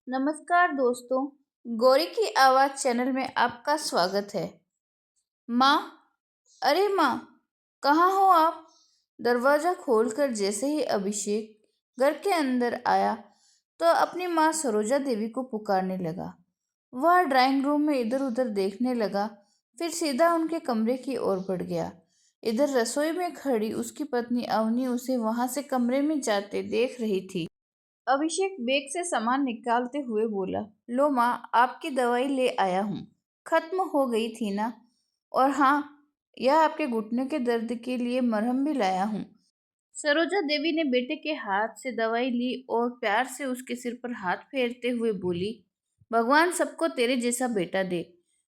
नमस्कार दोस्तों, गौरी की आवाज़ चैनल में आपका स्वागत है। माँ, अरे माँ, कहाँ हो आप? दरवाज़ा खोलकर जैसे ही अभिषेक घर के अंदर आया तो अपनी माँ सरोजा देवी को पुकारने लगा। वह ड्राइंग रूम में इधर उधर देखने लगा, फिर सीधा उनके कमरे की ओर बढ़ गया। इधर रसोई में खड़ी उसकी पत्नी अवनी उसे वहां से कमरे में जाते देख रही थी। अभिषेक बैग से सामान निकालते हुए बोला, लो माँ, आपकी दवाई ले आया हूँ। खत्म हो गई थी ना? और हाँ, यह आपके घुटने के दर्द के लिए मरहम भी लाया हूँ। सरोजा देवी ने बेटे के हाथ से दवाई ली और प्यार से उसके सिर पर हाथ फेरते हुए बोली, भगवान सबको तेरे जैसा बेटा दे।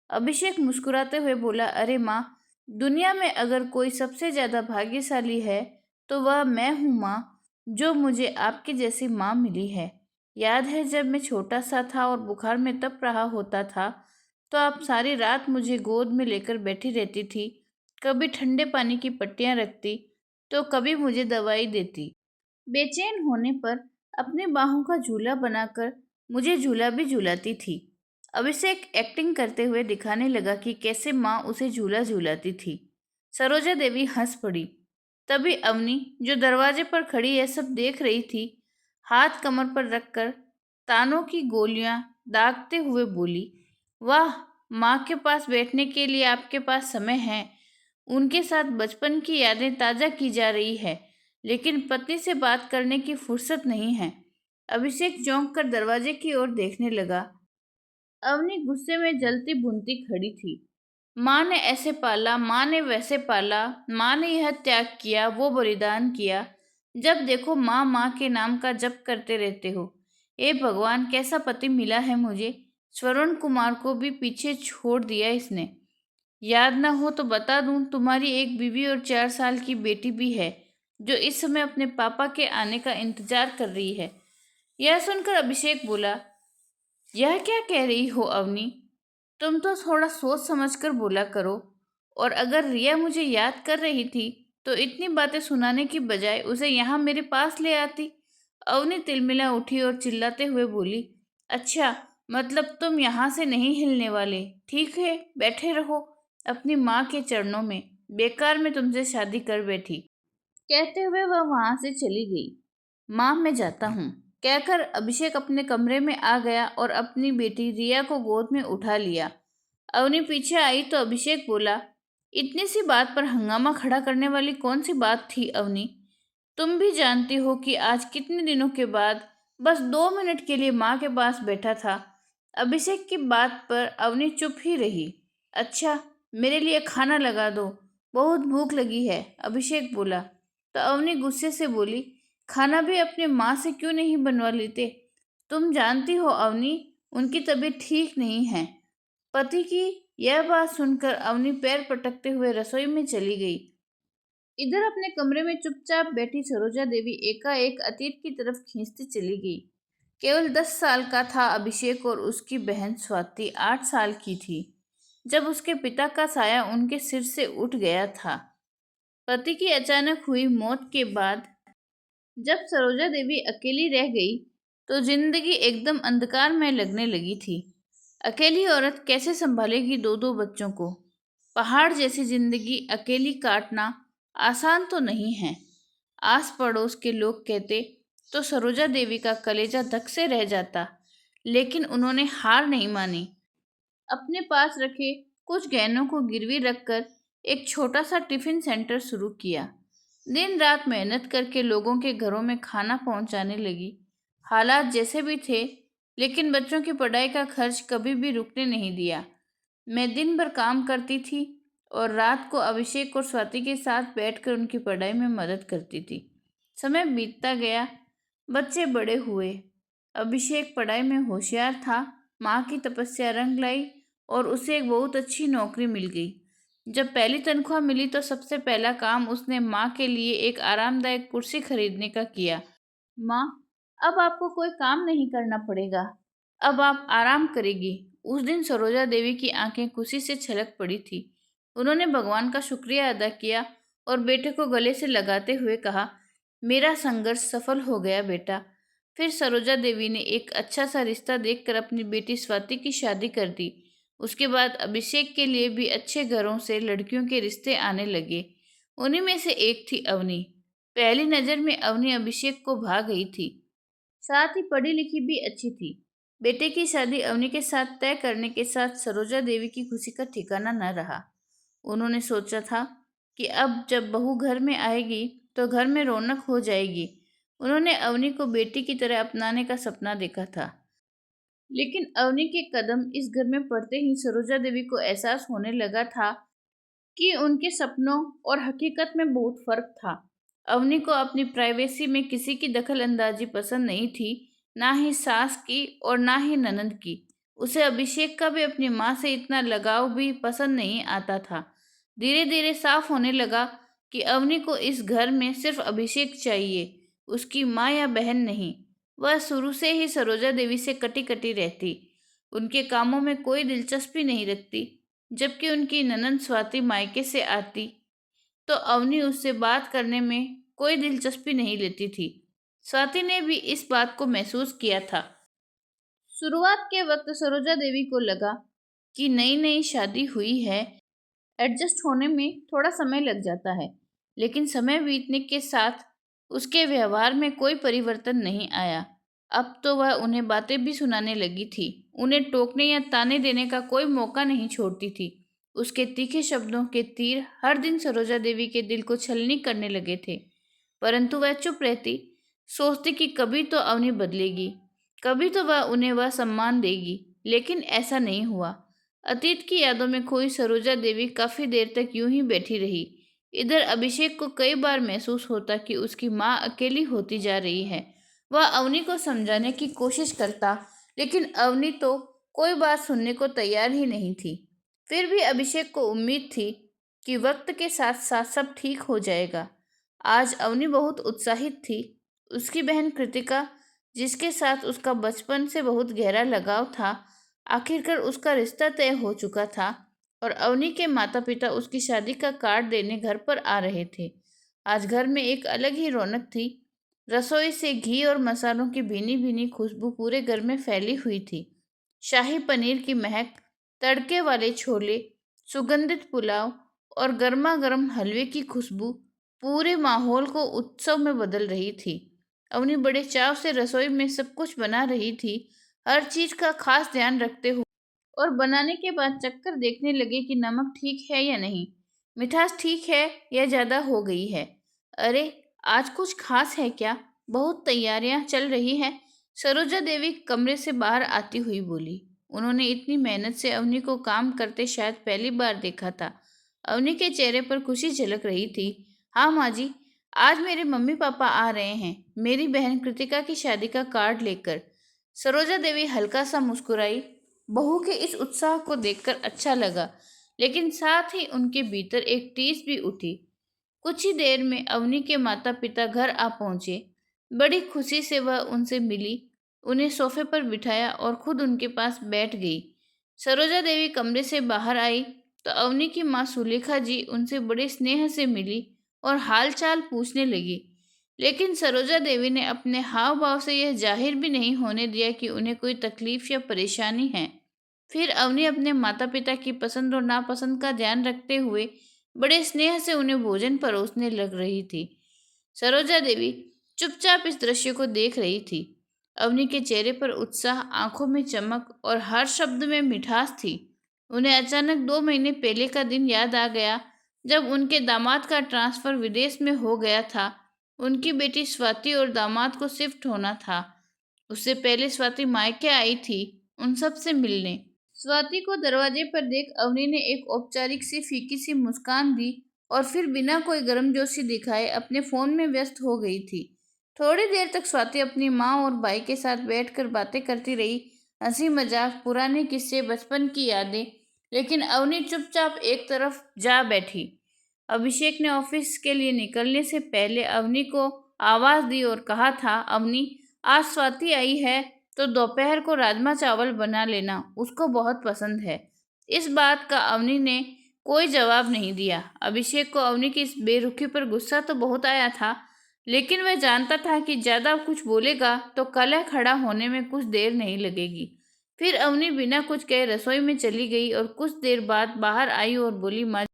अभिषेक मुस्कुराते हुए बोला, अरे माँ, दुनिया में अगर कोई सबसे ज्यादा भाग्यशाली है तो वह मैं हूँ माँ, जो मुझे आपकी जैसी माँ मिली है। याद है जब मैं छोटा सा था और बुखार में तप रहा होता था तो आप सारी रात मुझे गोद में लेकर बैठी रहती थी, कभी ठंडे पानी की पट्टियाँ रखती तो कभी मुझे दवाई देती। बेचैन होने पर अपनी बाहों का झूला बनाकर मुझे झूला भी झूलाती थी। अभिषेक एक्टिंग करते हुए दिखाने लगा कि कैसे माँ उसे झूला झूलाती थी। सरोजा देवी हंस पड़ी। तभी अवनी, जो दरवाजे पर खड़ी यह सब देख रही थी, हाथ कमर पर रखकर तानों की गोलियां दागते हुए बोली, वाह, माँ के पास बैठने के लिए आपके पास समय है। उनके साथ बचपन की यादें ताज़ा की जा रही है, लेकिन पत्नी से बात करने की फुर्सत नहीं है। अभिषेक चौंक कर दरवाजे की ओर देखने लगा। अवनी गुस्से में जलती भुनती खड़ी थी। माँ ने ऐसे पाला, माँ ने वैसे पाला, माँ ने यह त्याग किया, वो बलिदान किया। जब देखो माँ माँ के नाम का जप करते रहते हो। ए भगवान, कैसा पति मिला है मुझे। स्वर्ण कुमार को भी पीछे छोड़ दिया इसने। याद ना हो तो बता दूं, तुम्हारी एक बीवी और 4 साल की बेटी भी है, जो इस समय अपने पापा के आने का इंतजार कर रही है। यह सुनकर अभिषेक बोला, यह क्या कह रही हो अवनी? तुम तो थोड़ा सोच समझकर बोला करो। और अगर रिया मुझे याद कर रही थी तो इतनी बातें सुनाने की बजाय उसे यहाँ मेरे पास ले आती। अवनी तिलमिला उठी और चिल्लाते हुए बोली, अच्छा, मतलब तुम यहाँ से नहीं हिलने वाले? ठीक है, बैठे रहो अपनी माँ के चरणों में। बेकार में तुमसे शादी कर बैठी। कहते हुए वह वहां से चली गई। माँ, मैं जाता हूँ, कहकर अभिषेक अपने कमरे में आ गया और अपनी बेटी रिया को गोद में उठा लिया। अवनी पीछे आई तो अभिषेक बोला, इतनी सी बात पर हंगामा खड़ा करने वाली कौन सी बात थी अवनी? तुम भी जानती हो कि आज कितने दिनों के बाद बस 2 मिनट के लिए माँ के पास बैठा था। अभिषेक की बात पर अवनी चुप ही रही। अच्छा, मेरे लिए खाना लगा दो, बहुत भूख लगी है, अभिषेक बोला। तो अवनी गुस्से से बोली, खाना भी अपने माँ से क्यों नहीं बनवा लेते? तुम जानती हो अवनी, उनकी तबीयत ठीक नहीं है। पति की यह बात सुनकर अवनी पैर पटकते हुए रसोई में चली गई। इधर अपने कमरे में चुपचाप बैठी सरोजा देवी एकाएक अतीत की तरफ खींचती चली गई। केवल 10 साल का था अभिषेक और उसकी बहन स्वाति 8 साल की थी जब उसके पिता का साया उनके सिर से उठ गया था। पति की अचानक हुई मौत के बाद जब सरोजा देवी अकेली रह गई तो जिंदगी एकदम अंधकार में लगने लगी थी। अकेली औरत कैसे संभालेगी दो दो बच्चों को? पहाड़ जैसी जिंदगी अकेली काटना आसान तो नहीं है। आस पड़ोस के लोग कहते तो सरोजा देवी का कलेजा धक से रह जाता, लेकिन उन्होंने हार नहीं मानी। अपने पास रखे कुछ गहनों को गिरवी रखकर एक छोटा सा टिफिन सेंटर शुरू किया। दिन रात मेहनत करके लोगों के घरों में खाना पहुंचाने लगी। हालात जैसे भी थे, लेकिन बच्चों की पढ़ाई का खर्च कभी भी रुकने नहीं दिया। मैं दिन भर काम करती थी और रात को अभिषेक और स्वाति के साथ बैठकर उनकी पढ़ाई में मदद करती थी। समय बीतता गया, बच्चे बड़े हुए। अभिषेक पढ़ाई में होशियार था। माँ की तपस्या रंग लाई और उसे एक बहुत अच्छी नौकरी मिल गई। जब पहली तनख्वाह मिली तो सबसे पहला काम उसने माँ के लिए एक आरामदायक कुर्सी खरीदने का किया। माँ, अब आपको कोई काम नहीं करना पड़ेगा, अब आप आराम करेगी। उस दिन सरोजा देवी की आंखें खुशी से छलक पड़ी थी। उन्होंने भगवान का शुक्रिया अदा किया और बेटे को गले से लगाते हुए कहा, मेरा संघर्ष सफल हो गया बेटा। फिर सरोजा देवी ने एक अच्छा सा रिश्ता देखकर अपनी बेटी स्वाति की शादी कर दी। उसके बाद अभिषेक के लिए भी अच्छे घरों से लड़कियों के रिश्ते आने लगे। उन्हीं में से एक थी अवनी। पहली नजर में अवनी अभिषेक को भा गई थी। साथ ही पढ़ी लिखी भी अच्छी थी। बेटे की शादी अवनी के साथ तय करने के साथ सरोजा देवी की खुशी का ठिकाना न रहा। उन्होंने सोचा था कि अब जब बहू घर में आएगी तो घर में रौनक हो जाएगी। उन्होंने अवनी को बेटी की तरह अपनाने का सपना देखा था। लेकिन अवनी के कदम इस घर में पड़ते ही सरोजा देवी को एहसास होने लगा था कि उनके सपनों और हकीकत में बहुत फर्क था। अवनी को अपनी प्राइवेसी में किसी की दखल अंदाजी पसंद नहीं थी, ना ही सास की और ना ही ननद की। उसे अभिषेक का भी अपनी माँ से इतना लगाव भी पसंद नहीं आता था। धीरे धीरे साफ होने लगा कि अवनी को इस घर में सिर्फ अभिषेक चाहिए, उसकी माँ या बहन नहीं। वह शुरू से ही सरोजा देवी से कटी कटी रहती, उनके कामों में कोई दिलचस्पी नहीं रखती। जबकि उनकी ननंद स्वाति मायके से आती तो अवनी उससे बात करने में कोई दिलचस्पी नहीं लेती थी। स्वाति ने भी इस बात को महसूस किया था। शुरुआत के वक्त सरोजा देवी को लगा कि नई नई शादी हुई है, एडजस्ट होने में थोड़ा समय लग जाता है। लेकिन समय बीतने के साथ उसके व्यवहार में कोई परिवर्तन नहीं आया। अब तो वह उन्हें बातें भी सुनाने लगी थी, उन्हें टोकने या ताने देने का कोई मौका नहीं छोड़ती थी। उसके तीखे शब्दों के तीर हर दिन सरोजा देवी के दिल को छलनी करने लगे थे। परंतु वह चुप रहती, सोचती कि कभी तो अवनी बदलेगी, कभी तो वह उन्हें वह सम्मान देगी। लेकिन ऐसा नहीं हुआ। अतीत की यादों में खोई सरोजा देवी काफी देर तक यूं ही बैठी रही। इधर अभिषेक को कई बार महसूस होता कि उसकी माँ अकेली होती जा रही है। वह अवनी को समझाने की कोशिश करता, लेकिन अवनी तो कोई बात सुनने को तैयार ही नहीं थी। फिर भी अभिषेक को उम्मीद थी कि वक्त के साथ साथ सब ठीक हो जाएगा। आज अवनी बहुत उत्साहित थी। उसकी बहन कृतिका, जिसके साथ उसका बचपन से बहुत गहरा लगाव था, आखिरकार उसका रिश्ता तय हो चुका था और अवनी के माता पिता उसकी शादी का कार्ड देने घर पर आ रहे थे। आज घर में एक अलग ही रौनक थी। रसोई से घी और मसालों की भीनी भीनी खुशबू पूरे घर में फैली हुई थी। शाही पनीर की महक, तड़के वाले छोले, सुगंधित पुलाव और गर्मा गर्म हलवे की खुशबू पूरे माहौल को उत्सव में बदल रही थी। अवनी बड़े चाव से रसोई में सब कुछ बना रही थी, हर चीज का खास ध्यान रखते हुए, और बनाने के बाद चक्कर देखने लगे कि नमक ठीक है या नहीं, मिठास ठीक है या ज्यादा हो गई है। अरे, आज कुछ खास है क्या? बहुत तैयारियां चल रही हैं। सरोजा देवी कमरे से बाहर आती हुई बोली। उन्होंने इतनी मेहनत से अवनी को काम करते शायद पहली बार देखा था। अवनी के चेहरे पर खुशी झलक रही थी। हाँ माँ जी, आज मेरे मम्मी पापा आ रहे हैं, मेरी बहन कृतिका की शादी का कार्ड लेकर। सरोजा देवी हल्का सा मुस्कुराई। बहू के इस उत्साह को देखकर अच्छा लगा, लेकिन साथ ही उनके भीतर एक टीस भी उठी। कुछ ही देर में अवनी के माता पिता घर आ पहुंचे। बड़ी खुशी से वह उनसे मिली, उन्हें सोफे पर बिठाया और खुद उनके पास बैठ गई। सरोजा देवी कमरे से बाहर आई तो अवनी की माँ सुलेखा जी उनसे बड़े स्नेह से मिली और हाल चाल पूछने लगी। लेकिन सरोजा देवी ने अपने हाव भाव से यह जाहिर भी नहीं होने दिया कि उन्हें कोई तकलीफ या परेशानी है। फिर अवनी अपने माता पिता की पसंद और नापसंद का ध्यान रखते हुए बड़े स्नेह से उन्हें भोजन परोसने लग रही थी। सरोजा देवी चुपचाप इस दृश्य को देख रही थी। अवनी के चेहरे पर उत्साह, आंखों में चमक और हर शब्द में मिठास थी। उन्हें अचानक 2 महीने पहले का दिन याद आ गया, जब उनके दामाद का ट्रांसफर विदेश में हो गया था। उनकी बेटी स्वाति और दामाद को शिफ्ट होना था। उससे पहले स्वाति मायके आई थी उन सब से मिलने। स्वाति को दरवाजे पर देख अवनी ने एक औपचारिक सी फीकी सी मुस्कान दी और फिर बिना कोई गर्मजोशी दिखाए अपने फोन में व्यस्त हो गई थी। थोड़ी देर तक स्वाति अपनी माँ और भाई के साथ बैठकर बातें करती रही, हंसी मजाक, पुराने किस्से, बचपन की यादें। लेकिन अवनी चुपचाप एक तरफ जा बैठी। अभिषेक ने ऑफिस के लिए निकलने से पहले अवनी को आवाज दी और कहा था, अवनी, आज स्वाति आई है तो दोपहर को राजमा चावल बना लेना, उसको बहुत पसंद है। इस बात का अवनी ने कोई जवाब नहीं दिया। अभिषेक को अवनी की इस बेरुखी पर गुस्सा तो बहुत आया था, लेकिन वह जानता था कि ज़्यादा कुछ बोलेगा तो कलह खड़ा होने में कुछ देर नहीं लगेगी। फिर अवनी बिना कुछ कहे रसोई में चली गई और कुछ देर बाद बाहर आई और बोली, माँ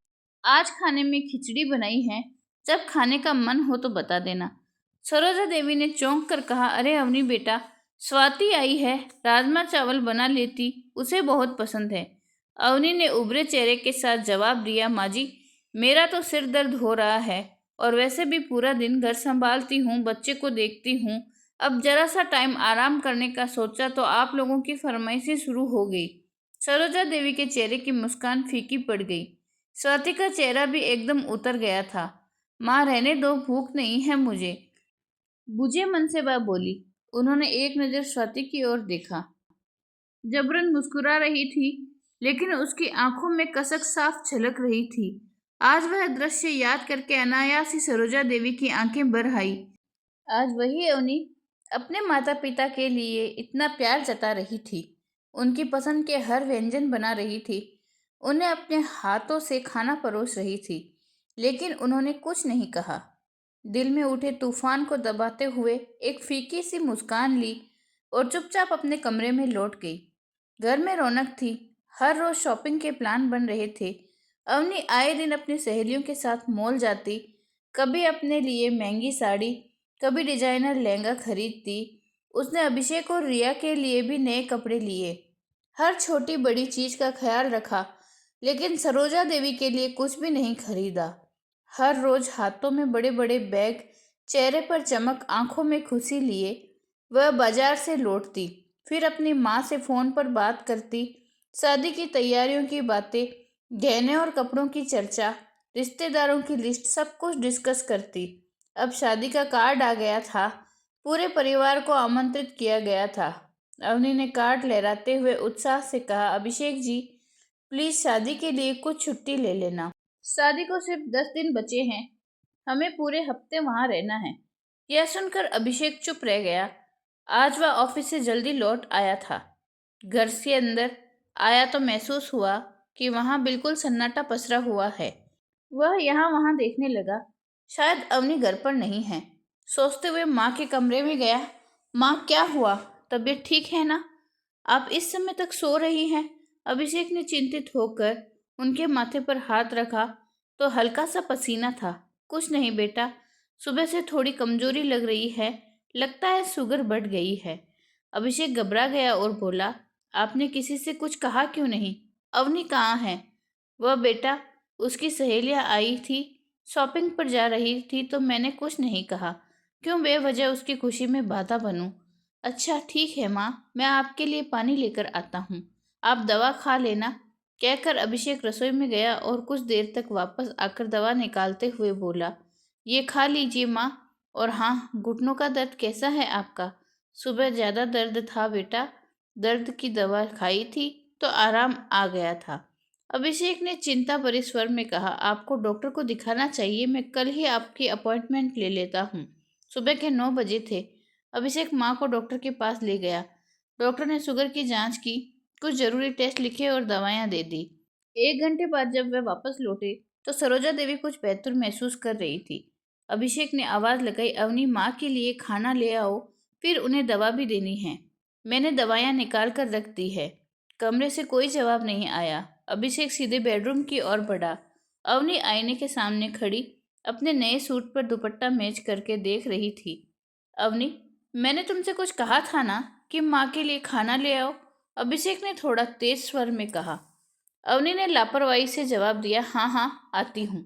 आज खाने में खिचड़ी बनाई है, जब खाने का मन हो तो बता देना। सरोजा देवी ने चौंक कर कहा, अरे अवनी बेटा, स्वाति आई है, राजमा चावल बना लेती, उसे बहुत पसंद है। अवनी ने उभरे चेहरे के साथ जवाब दिया, माँ जी, मेरा तो सिर दर्द हो रहा है और वैसे भी पूरा दिन घर संभालती हूँ, बच्चे को देखती हूँ। अब जरा सा टाइम आराम करने का सोचा तो आप लोगों की फरमाइशें शुरू हो गई। सरोजा देवी के चेहरे की मुस्कान फीकी पड़ गई। स्वाति का चेहरा भी एकदम उतर गया था। माँ रहने दो, भूख नहीं है मुझे, बुझे मन से वह बोली। उन्होंने एक नज़र स्वाति की ओर देखा। जबरन मुस्कुरा रही थी, लेकिन उसकी आंखों में कसक साफ झलक रही थी। आज वह दृश्य याद करके अनायास ही सरोजा देवी की आंखें भर आई। आज वही अवनी अपने माता पिता के लिए इतना प्यार जता रही थी, उनकी पसंद के हर व्यंजन बना रही थी, उन्हें अपने हाथों से खाना परोस रही थी, लेकिन उन्होंने कुछ नहीं कहा। दिल में उठे तूफान को दबाते हुए एक फीकी सी मुस्कान ली और चुपचाप अपने कमरे में लौट गई। घर में रौनक थी, हर रोज शॉपिंग के प्लान बन रहे थे। अवनी आए दिन अपनी सहेलियों के साथ मॉल जाती, कभी अपने लिए महंगी साड़ी, कभी डिजाइनर लहंगा खरीदती। उसने अभिषेक और रिया के लिए भी नए कपड़े लिए, हर छोटी बड़ी चीज का ख्याल रखा, लेकिन सरोजा देवी के लिए कुछ भी नहीं खरीदा। हर रोज हाथों में बड़े बड़े बैग, चेहरे पर चमक, आंखों में खुशी लिए वह बाजार से लौटती, फिर अपनी माँ से फोन पर बात करती, शादी की तैयारियों की बातें, गहने और कपड़ों की चर्चा, रिश्तेदारों की लिस्ट, सब कुछ डिस्कस करती। अब शादी का कार्ड आ गया था, पूरे परिवार को आमंत्रित किया गया था। अवनी ने कार्ड लहराते हुए उत्साह से कहा, अभिषेक जी, प्लीज शादी के लिए कुछ छुट्टी ले लेना। शादी को सिर्फ 10 दिन बचे हैं, हमें पूरे हफ्ते वहां रहना है। यह सुनकर अभिषेक चुप रह गया। आज वह ऑफिस से जल्दी लौट आया था। घर से अंदर आया तो महसूस हुआ कि वहां बिल्कुल सन्नाटा पसरा हुआ है। वह यहाँ वहां देखने लगा, शायद अवनी घर पर नहीं है। सोचते हुए माँ के कमरे में गया। माँ, क्या हुआ, तबीयत ठीक है ना? आप इस समय तक सो रही हैं? अभिषेक ने चिंतित होकर उनके माथे पर हाथ रखा तो हल्का सा पसीना था। कुछ नहीं बेटा, सुबह से थोड़ी कमजोरी लग रही है, लगता है शुगर बढ़ गई है। अभिषेक घबरा गया और बोला, आपने किसी से कुछ कहा क्यों नहीं? अवनी कहाँ है? वह बेटा, उसकी सहेलियां आई थी, शॉपिंग पर जा रही थी तो मैंने कुछ नहीं कहा। क्यों बेवजह उसकी खुशी में बाधा बनूं? अच्छा ठीक है माँ, मैं आपके लिए पानी लेकर आता हूँ, आप दवा खा लेना, कहकर अभिषेक रसोई में गया और कुछ देर तक वापस आकर दवा निकालते हुए बोला, ये खा लीजिए माँ। और हाँ, घुटनों का दर्द कैसा है आपका? सुबह ज़्यादा दर्द था बेटा, दर्द की दवा खाई थी तो आराम आ गया था। अभिषेक ने चिंता भरे स्वर में कहा, आपको डॉक्टर को दिखाना चाहिए, मैं कल ही आपकी अपॉइंटमेंट ले लेता हूँ। सुबह के 9 बजे थे। अभिषेक माँ को डॉक्टर के पास ले गया। डॉक्टर ने शुगर की जांच की, कुछ जरूरी टेस्ट लिखे और दवाइयाँ दे दी। 1 घंटे बाद जब वे वापस लौटे तो सरोजा देवी कुछ बेहतर महसूस कर रही थी। अभिषेक ने आवाज़ लगाई, अवनी, माँ के लिए खाना ले आओ, फिर उन्हें दवा भी देनी है। मैंने दवाइयाँ निकाल कर रख दी है। कमरे से कोई जवाब नहीं आया। अभिषेक सीधे बेडरूम की ओर बढ़ा। अवनी आईने के सामने खड़ी अपने नए सूट पर दुपट्टा मैच करके देख रही थी। अवनी, मैंने तुमसे कुछ कहा था ना कि माँ के लिए खाना ले आओ? अभिषेक ने थोड़ा तेज स्वर में कहा। अवनी ने लापरवाही से जवाब दिया, हाँ हाँ, आती हूँ।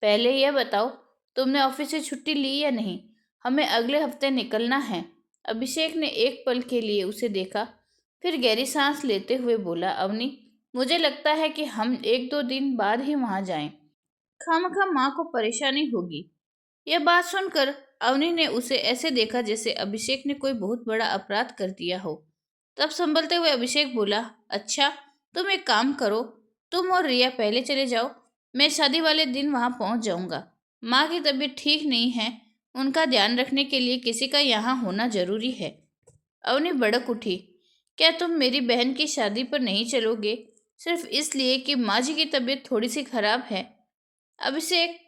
पहले यह बताओ, तुमने ऑफिस से छुट्टी ली या नहीं? हमें अगले हफ्ते निकलना है। अभिषेक ने एक पल के लिए उसे देखा, फिर गहरी सांस लेते हुए बोला, अवनी, मुझे लगता है कि हम 1-2 दिन बाद ही वहां जाएं। खामखा माँ को परेशानी होगी। यह बात सुनकर अवनी ने उसे ऐसे देखा जैसे अभिषेक ने कोई बहुत बड़ा अपराध कर दिया हो। तब संभलते हुए अभिषेक बोला, अच्छा, तुम एक काम करो, तुम और रिया पहले चले जाओ, मैं शादी वाले दिन वहां पहुंच जाऊंगा। माँ की तबीयत ठीक नहीं है, उनका ध्यान रखने के लिए किसी का यहाँ होना जरूरी है। अवनी भड़क उठी, क्या तुम मेरी बहन की शादी पर नहीं चलोगे, सिर्फ इसलिए कि माँ जी की तबीयत थोड़ी सी खराब है? अभिषेक,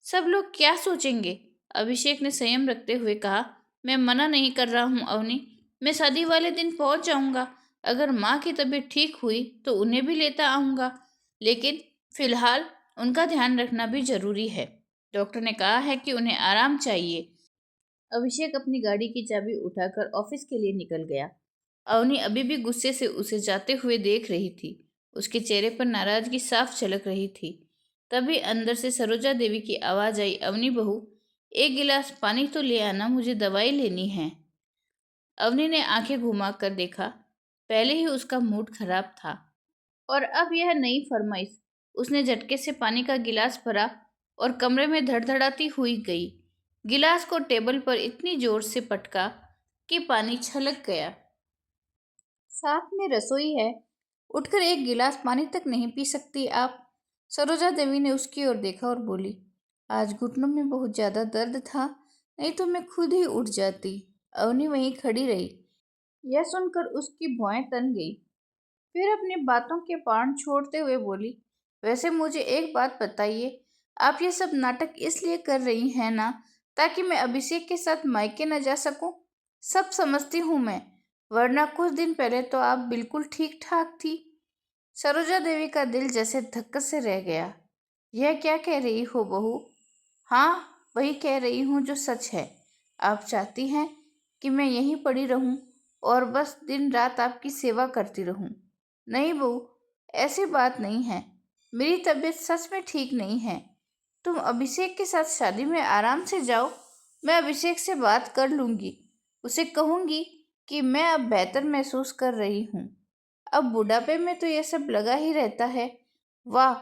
सब लोग क्या सोचेंगे? अभिषेक ने संयम रखते हुए कहा, मैं मना नहीं कर रहा हूँ अवनी, मैं शादी वाले दिन पहुंच जाऊंगा। अगर माँ की तबीयत ठीक हुई तो उन्हें भी लेता आऊंगा, लेकिन फिलहाल उनका ध्यान रखना भी जरूरी है। डॉक्टर ने कहा है कि उन्हें आराम चाहिए। अभिषेक अपनी गाड़ी की चाबी उठाकर ऑफिस के लिए निकल गया। अवनी अभी भी गुस्से से उसे जाते हुए देख रही थी। उसके चेहरे पर नाराजगी साफ झलक रही थी। तभी अंदर से सरोजा देवी की आवाज आई, अवनी बहू, एक गिलास पानी तो ले आना, मुझे दवाई लेनी है। अवनी ने आंखें घुमाकर देखा। पहले ही उसका मूड खराब था और अब यह नई फरमाइश। उसने झटके से पानी का गिलास भरा और कमरे में धड़धड़ाती हुई गई। गिलास को टेबल पर इतनी जोर से पटका कि पानी छलक गया। साथ में रसोई है, उठकर एक गिलास पानी तक नहीं पी सकती आप? सरोजा देवी ने उसकी ओर देखा और बोली, आज घुटनों में बहुत ज्यादा दर्द था, नहीं तो मैं खुद ही उठ जाती। अवनी वहीं खड़ी रही। यह सुनकर उसकी भौहें तन गई। फिर अपनी बातों के पारण छोड़ते हुए बोली, वैसे मुझे एक बात बताइए, आप ये सब नाटक इसलिए कर रही हैं ना, ताकि मैं अभिषेक के साथ मायके न जा सकूं? सब समझती हूँ मैं, वरना कुछ दिन पहले तो आप बिल्कुल ठीक ठाक थी। सरोजा देवी का दिल जैसे धक्के से रह गया। यह क्या कह रही हो बहू? हाँ, वही कह रही हूँ जो सच है। आप चाहती हैं कि मैं यहीं पड़ी रहूं और बस दिन रात आपकी सेवा करती रहूं? नहीं बहू, ऐसी बात नहीं है। मेरी तबीयत सच में ठीक नहीं है। तुम अभिषेक के साथ शादी में आराम से जाओ। मैं अभिषेक से बात कर लूंगी। उसे कहूंगी कि मैं अब बेहतर महसूस कर रही हूँ। अब बुढ़ापे में तो यह सब लगा ही रहता है। वाह,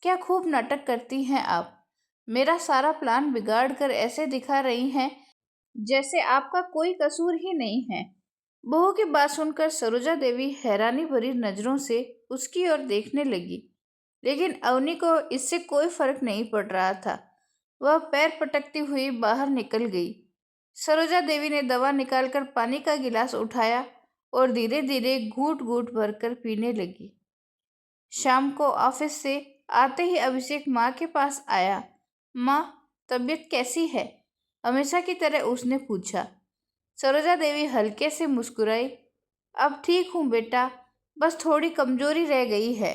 क्या खूब नाटक करती हैं आप। मेरा सारा प्लान बिगाड़ कर ऐसे दिखा रही हैं जैसे आपका कोई कसूर ही नहीं है। बहू की बात सुनकर सरोजा देवी हैरानी भरी नजरों से उसकी ओर देखने लगी, लेकिन अवनी को इससे कोई फर्क नहीं पड़ रहा था। वह पैर पटकती हुई बाहर निकल गई। सरोजा देवी ने दवा निकालकर पानी का गिलास उठाया और धीरे धीरे घूंट घूंट भरकर पीने लगी। शाम को ऑफिस से आते ही अभिषेक माँ के पास आया। माँ, तबीयत कैसी है? हमेशा की तरह उसने पूछा। सरोजा देवी हल्के से मुस्कुराई। अब ठीक हूँ बेटा, बस थोड़ी कमजोरी रह गई है।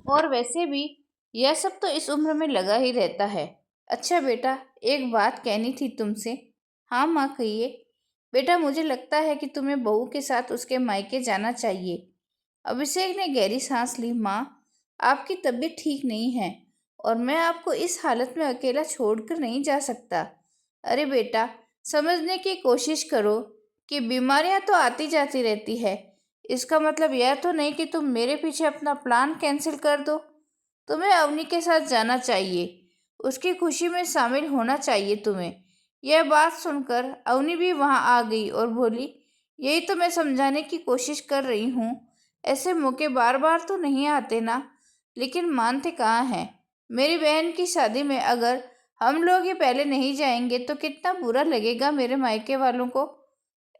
और वैसे भी यह सब तो इस उम्र में लगा ही रहता है। अच्छा बेटा, एक बात कहनी थी तुमसे। हाँ माँ, कहिए। बेटा, मुझे लगता है कि तुम्हें बहू के साथ उसके मायके जाना चाहिए। अभिषेक ने गहरी सांस ली। माँ, आपकी तबीयत ठीक नहीं है और मैं आपको इस हालत में अकेला छोड़कर नहीं जा सकता। अरे बेटा, समझने की कोशिश करो कि बीमारियां तो आती जाती रहती है। इसका मतलब यह तो नहीं कि तुम मेरे पीछे अपना प्लान कैंसिल कर दो। तुम्हें अवनी के साथ जाना चाहिए, उसकी खुशी में शामिल होना चाहिए तुम्हें। यह बात सुनकर अवनी भी वहां आ गई और बोली, यही तो मैं समझाने की कोशिश कर रही हूँ। ऐसे मौके बार बार तो नहीं आते ना, लेकिन मानते कहाँ हैं। मेरी बहन की शादी में अगर हम लोग ही पहले नहीं जाएंगे तो कितना बुरा लगेगा मेरे मायके वालों को।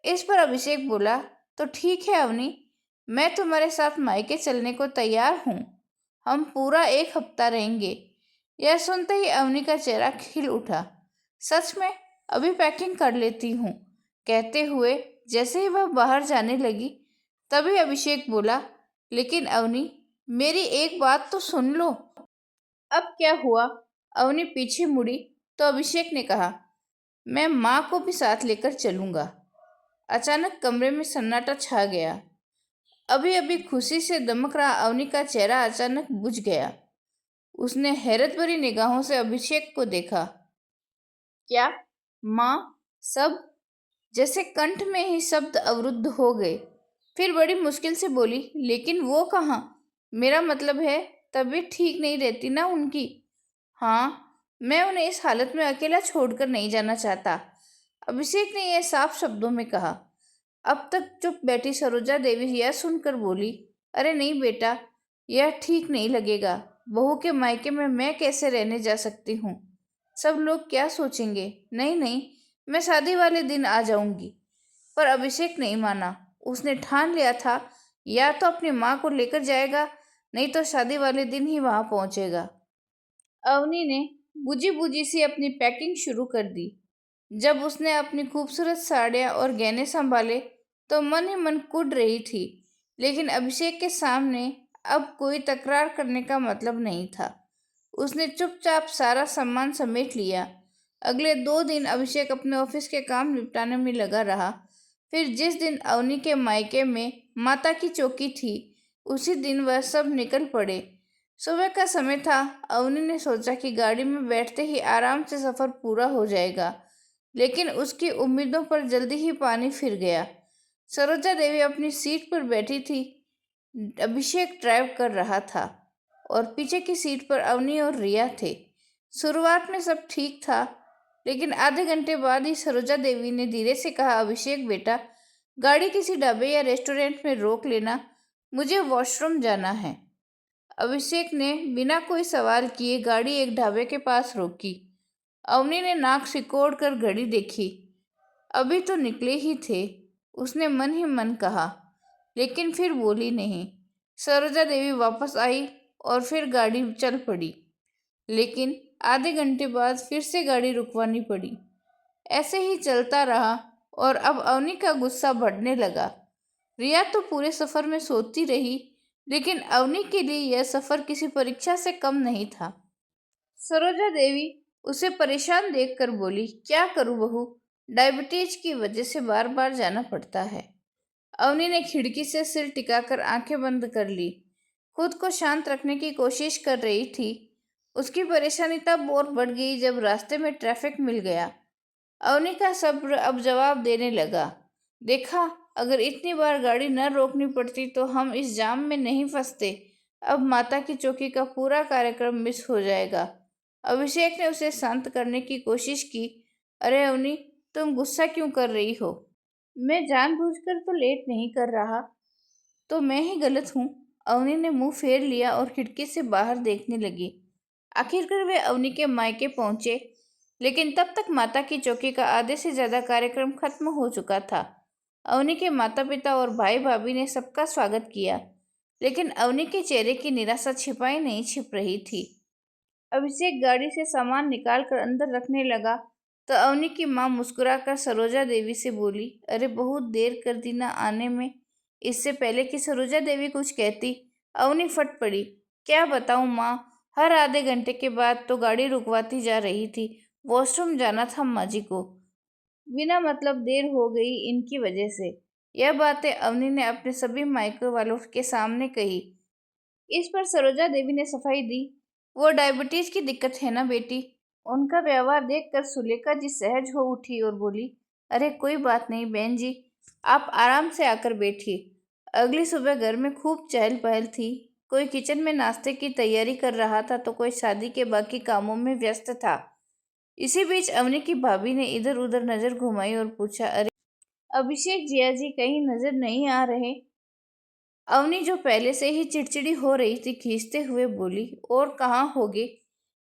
इस पर अभिषेक बोला, तो ठीक है अवनी, मैं तुम्हारे साथ मायके चलने को तैयार हूँ। हम पूरा एक हफ्ता रहेंगे। यह सुनते ही अवनी का चेहरा खिल उठा। सच में? अभी पैकिंग कर लेती हूँ, कहते हुए जैसे ही वह बाहर जाने लगी, तभी अभिषेक बोला, लेकिन अवनी, मेरी एक बात तो सुन लो। अब क्या हुआ? अवनी पीछे मुड़ी तो अभिषेक ने कहा, मैं माँ को भी साथ लेकर चलूंगा। अचानक कमरे में सन्नाटा छा गया। अभी अभी खुशी से दमक रहा अवनी का चेहरा अचानक बुझ गया। उसने हैरत भरी निगाहों से अभिषेक को देखा। क्या? माँ? सब? जैसे कंठ में ही शब्द अवरुद्ध हो गए। फिर बड़ी मुश्किल से बोली, लेकिन वो कहाँ? मेरा मतलब है, तबीयत ठीक नहीं रहती ना उनकी। हाँ, मैं उन्हें इस हालत में अकेला छोड़कर नहीं जाना चाहता, अभिषेक ने यह साफ शब्दों में कहा। अब तक चुप बैठी सरोजा देवी यह सुनकर बोली, अरे नहीं बेटा, यह ठीक नहीं लगेगा। बहू के मायके में मैं कैसे रहने जा सकती हूँ? सब लोग क्या सोचेंगे? नहीं नहीं, मैं शादी वाले दिन आ जाऊंगी। पर अभिषेक नहीं माना। उसने ठान लिया था, या तो अपनी माँ को लेकर जाएगा, नहीं तो शादी वाले दिन ही वहां पहुंचेगा। अवनी ने बुझी बुझी सी अपनी पैकिंग शुरू कर दी। जब उसने अपनी खूबसूरत साड़ियाँ और गहने संभाले तो मन ही मन कुढ़ रही थी, लेकिन अभिषेक के सामने अब कोई तकरार करने का मतलब नहीं था। उसने चुपचाप सारा सामान समेट लिया। अगले 2 दिन अभिषेक अपने ऑफिस के काम निपटाने में लगा रहा। फिर जिस दिन अवनी के मायके में माता की चौकी थी, उसी दिन वह सब निकल पड़े। सुबह का समय था। अवनी ने सोचा कि गाड़ी में बैठते ही आराम से सफर पूरा हो जाएगा, लेकिन उसकी उम्मीदों पर जल्दी ही पानी फिर गया। सरोजा देवी अपनी सीट पर बैठी थी। अभिषेक ड्राइव कर रहा था और पीछे की सीट पर अवनी और रिया थे। शुरुआत में सब ठीक था, लेकिन आधे घंटे बाद ही सरोजा देवी ने धीरे से कहा, अभिषेक बेटा, गाड़ी किसी ढाबे या रेस्टोरेंट में रोक लेना, मुझे वॉशरूम जाना है। अभिषेक ने बिना कोई सवाल किए गाड़ी एक ढाबे के पास रोकी। अवनी ने नाक सिकोड़ कर घड़ी देखी। अभी तो निकले ही थे, उसने मन ही मन कहा, लेकिन फिर बोली नहीं। सरोजा देवी वापस आई और फिर गाड़ी चल पड़ी, लेकिन आधे घंटे बाद फिर से गाड़ी रुकवानी पड़ी। ऐसे ही चलता रहा और अब अवनी का गुस्सा बढ़ने लगा। रिया तो पूरे सफर में सोती रही, लेकिन अवनी के लिए यह सफर किसी परीक्षा से कम नहीं था। सरोजा देवी उसे परेशान देखकर बोली, क्या करूं बहू, डायबिटीज की वजह से बार बार जाना पड़ता है। अवनी ने खिड़की से सिर टिकाकर आंखें बंद कर ली। खुद को शांत रखने की कोशिश कर रही थी। उसकी परेशानी तब और बढ़ गई जब रास्ते में ट्रैफिक मिल गया। अवनी का सब्र अब जवाब देने लगा। देखा, अगर इतनी बार गाड़ी न रोकनी पड़ती तो हम इस जाम में नहीं फंसते। अब माता की चौकी का पूरा कार्यक्रम मिस हो जाएगा। अभिषेक ने उसे शांत करने की कोशिश की। अरे अवनी, तुम गुस्सा क्यों कर रही हो? मैं जानबूझकर तो लेट नहीं कर रहा, तो मैं ही गलत हूँ। अवनी ने मुंह फेर लिया और खिड़की से बाहर देखने लगी। आखिरकार वे अवनी के मायके पहुंचे, लेकिन तब तक माता की चौकी का आधे से ज्यादा कार्यक्रम खत्म हो चुका था। अवनी के माता पिता और भाई भाभी ने सबका स्वागत किया, लेकिन अवनी के चेहरे की निराशा छिपाई नहीं छिप रही थी। अभिषेक गाड़ी से सामान निकालकर अंदर रखने लगा तो अवनी की माँ मुस्कुराकर सरोजा देवी से बोली, अरे बहुत देर कर दी ना आने में। इससे पहले कि सरोजा देवी कुछ कहती, अवनी फट पड़ी, क्या बताऊं माँ, हर आधे घंटे के बाद तो गाड़ी रुकवाती जा रही थी। वॉशरूम जाना था माँ जी को, बिना मतलब देर हो गई इनकी वजह से। यह बातें अवनी ने अपने सभी मायके वालों के सामने कही। इस पर सरोजा देवी ने सफाई दी, वो डायबिटीज की दिक्कत है ना बेटी। उनका व्यवहार देखकर सुलेखा जी सहज हो उठी और बोली, अरे कोई बात नहीं बहन जी, आप आराम से आकर बैठिए। अगली सुबह घर में खूब चहल पहल थी। कोई किचन में नाश्ते की तैयारी कर रहा था तो कोई शादी के बाकी कामों में व्यस्त था। इसी बीच अवनी की भाभी ने इधर उधर नजर घुमाई और पूछा, अरे अभिषेक जिया जी कहीं नजर नहीं आ रहे? अवनी जो पहले से ही चिड़चिड़ी हो रही थी, खींचते हुए बोली, और कहाँ होगे,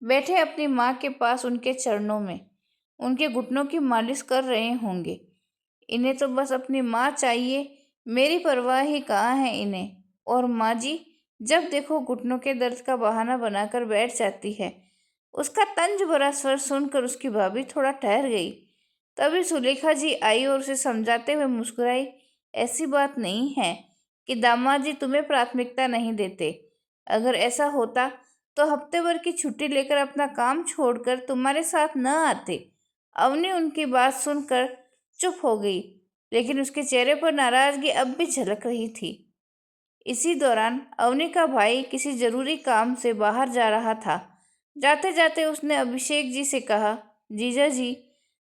बैठे अपनी माँ के पास उनके चरणों में, उनके घुटनों की मालिश कर रहे होंगे। इन्हें तो बस अपनी माँ चाहिए, मेरी परवाह ही कहाँ है इन्हें। और माँ जी जब देखो घुटनों के दर्द का बहाना बनाकर बैठ जाती है। उसका तंज भरा स्वर सुनकर उसकी भाभी थोड़ा ठहर गई। तभी सुलेखा जी आई और उसे समझाते हुए मुस्कुराई, ऐसी बात नहीं है कि दामाद जी तुम्हें प्राथमिकता नहीं देते। अगर ऐसा होता तो हफ्ते भर की छुट्टी लेकर अपना काम छोड़कर तुम्हारे साथ न आते। अवनी उनकी बात सुनकर चुप हो गई, लेकिन उसके चेहरे पर नाराजगी अब भी झलक रही थी। इसी दौरान अवनी का भाई किसी जरूरी काम से बाहर जा रहा था। जाते जाते उसने अभिषेक जी से कहा, जीजा जी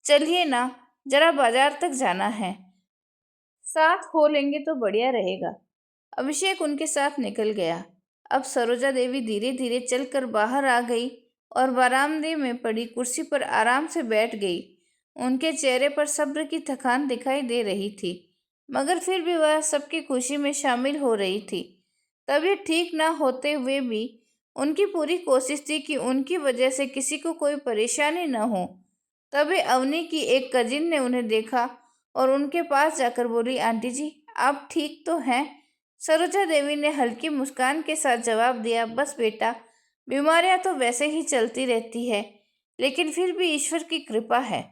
चलिए ना, जरा बाजार तक जाना है, साथ हो लेंगे तो बढ़िया रहेगा। अभिषेक उनके साथ निकल गया। अब सरोजा देवी धीरे धीरे चलकर बाहर आ गई और बरामदे में पड़ी कुर्सी पर आराम से बैठ गई। उनके चेहरे पर सब्र की थकान दिखाई दे रही थी, मगर फिर भी वह सबकी खुशी में शामिल हो रही थी। तबीयत ठीक न होते हुए भी उनकी पूरी कोशिश थी कि उनकी वजह से किसी को कोई परेशानी न हो। तभी अवनी की एक कजिन ने उन्हें देखा और उनके पास जाकर बोली, आंटी जी आप ठीक तो हैं? सरोजा देवी ने हल्की मुस्कान के साथ जवाब दिया, बस बेटा, बीमारियां तो वैसे ही चलती रहती है, लेकिन फिर भी ईश्वर की कृपा है।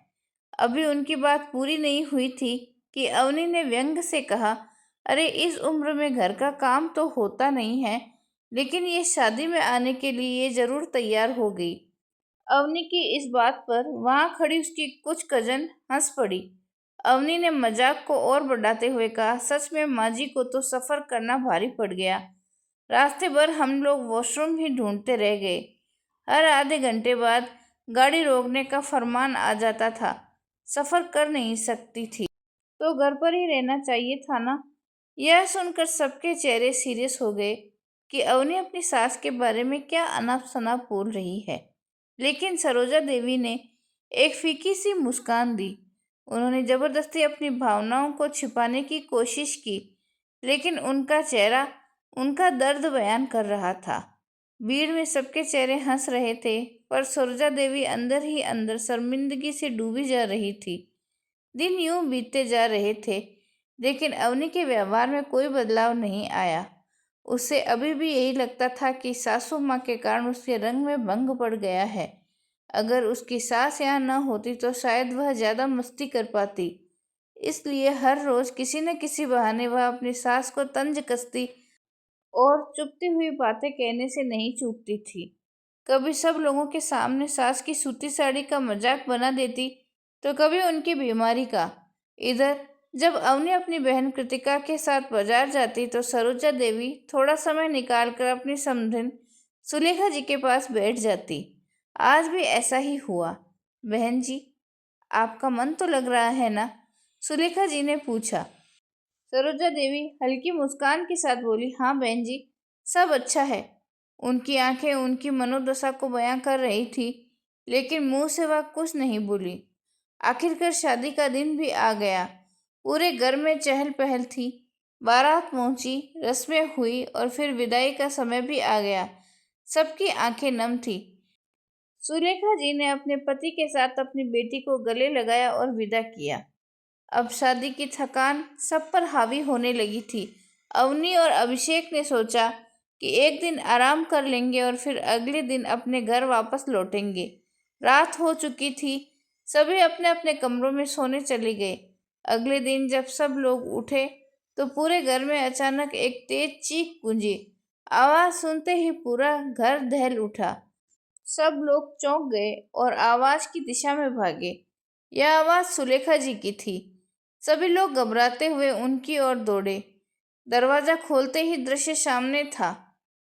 अभी उनकी बात पूरी नहीं हुई थी कि अवनी ने व्यंग से कहा, अरे इस उम्र में घर का काम तो होता नहीं है, लेकिन ये शादी में आने के लिए ये जरूर तैयार हो गई। अवनी की इस बात पर वहां खड़ी उसकी कुछ कजन हंस पड़ी। अवनी ने मजाक को और बढ़ाते हुए कहा, सच में माँ जी को तो सफर करना भारी पड़ गया। रास्ते भर हम लोग वॉशरूम ही ढूंढते रह गए। हर आधे घंटे बाद गाड़ी रोकने का फरमान आ जाता था। सफर कर नहीं सकती थी तो घर पर ही रहना चाहिए था ना। यह सुनकर सबके चेहरे सीरियस हो गए कि अवनी अपनी सास के बारे में क्या अनाप शनाप बोल रही है। लेकिन सरोजा देवी ने एक फीकी सी मुस्कान दी। उन्होंने जबरदस्ती अपनी भावनाओं को छिपाने की कोशिश की, लेकिन उनका चेहरा उनका दर्द बयान कर रहा था। भीड़ में सबके चेहरे हंस रहे थे, पर सरोजा देवी अंदर ही अंदर शर्मिंदगी से डूबी जा रही थी। दिन यूं बीतते जा रहे थे, लेकिन अवनी के व्यवहार में कोई बदलाव नहीं आया। उसे अभी भी यही लगता था कि सासू माँ के कारण उसके रंग में भंग पड़ गया है। अगर उसकी सास यहाँ न होती तो शायद वह ज्यादा मस्ती कर पाती। इसलिए हर रोज किसी न किसी बहाने वह अपनी सास को तंज कसती और चुपती हुई बातें कहने से नहीं चूकती थी। कभी सब लोगों के सामने सास की सूती साड़ी का मजाक बना देती, तो कभी उनकी बीमारी का। इधर जब अवनी अपनी बहन कृतिका के साथ बाजार जाती तो सरोजा देवी थोड़ा समय निकालकर अपनी समधिन सुलेखा जी के पास बैठ जाती। आज भी ऐसा ही हुआ। बहन जी, आपका मन तो लग रहा है ना? सुलेखा जी ने पूछा। सरोजा देवी हल्की मुस्कान के साथ बोली, हाँ बहन जी, सब अच्छा है। उनकी आंखें उनकी मनोदशा को बयां कर रही थी, लेकिन मुंह से वह कुछ नहीं बोली। आखिरकार शादी का दिन भी आ गया। पूरे घर में चहल पहल थी। बारात पहुंची, रस्में हुई और फिर विदाई का समय भी आ गया। सबकी आंखें नम थी। सुलेखा जी ने अपने पति के साथ अपनी बेटी को गले लगाया और विदा किया। अब शादी की थकान सब पर हावी होने लगी थी। अवनी और अभिषेक ने सोचा कि एक दिन आराम कर लेंगे और फिर अगले दिन अपने घर वापस लौटेंगे। रात हो चुकी थी। सभी अपने अपने कमरों में सोने चले गए। अगले दिन जब सब लोग उठे तो पूरे घर में अचानक एक तेज चीख गूंजी। आवाज सुनते ही पूरा घर दहल उठा। सब लोग चौंक गए और आवाज की दिशा में भागे। यह आवाज सुलेखा जी की थी। सभी लोग घबराते हुए उनकी ओर दौड़े। दरवाजा खोलते ही दृश्य सामने था।